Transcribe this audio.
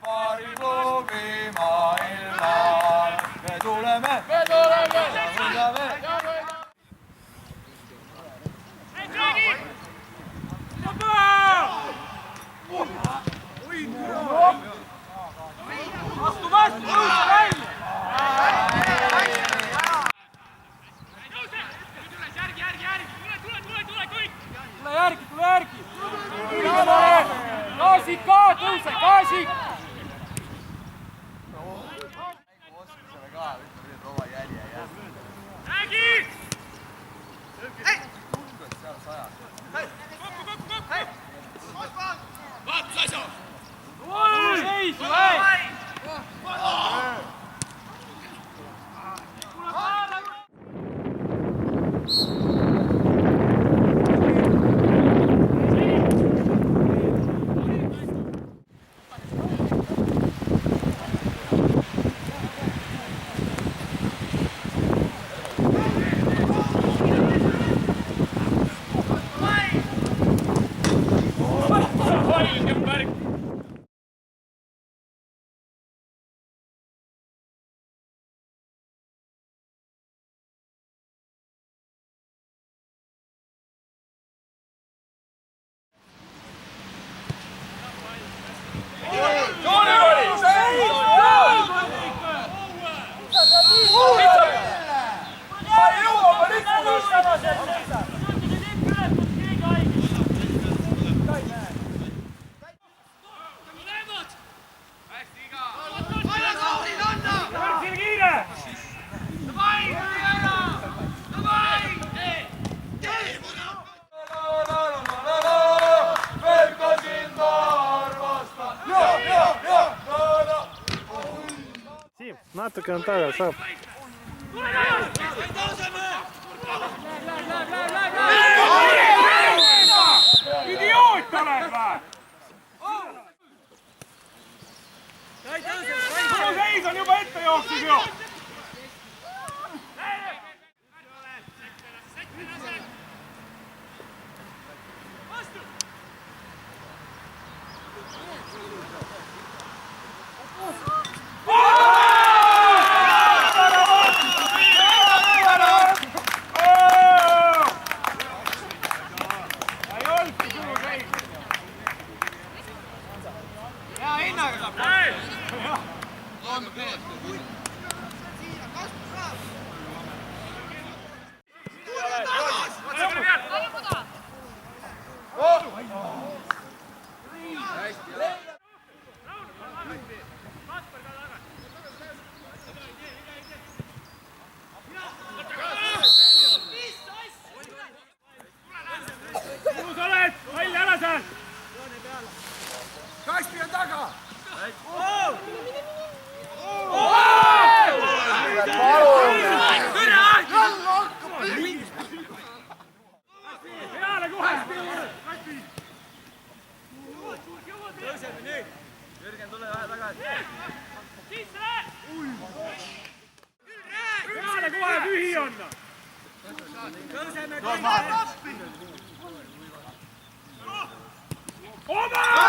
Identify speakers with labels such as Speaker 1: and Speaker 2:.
Speaker 1: Paariklubi maailmal. Me tuleme. Me tuleme.
Speaker 2: Vastu, vastu, tõuse välja! Tule järgi, tule järgi! Gaasik ka, tõuse, gaasik!
Speaker 1: Oskusele ka, ütleme, et oma jälje ei jää.
Speaker 2: Räägi!
Speaker 1: Tundu, et seal sajas.
Speaker 2: Vaatus asja! Tule seisu, hei!
Speaker 3: Natuke on taga, saab.
Speaker 2: Idioot oled või? Seis on juba ette jooksis ju!
Speaker 1: Kaspi on taga!
Speaker 2: Peale kohe!
Speaker 1: Tõuseme nüüd! Jürgen, tule vähe tagasi!
Speaker 2: Peale kohe tühi on!
Speaker 1: Tõuseme kõik!
Speaker 2: Oma!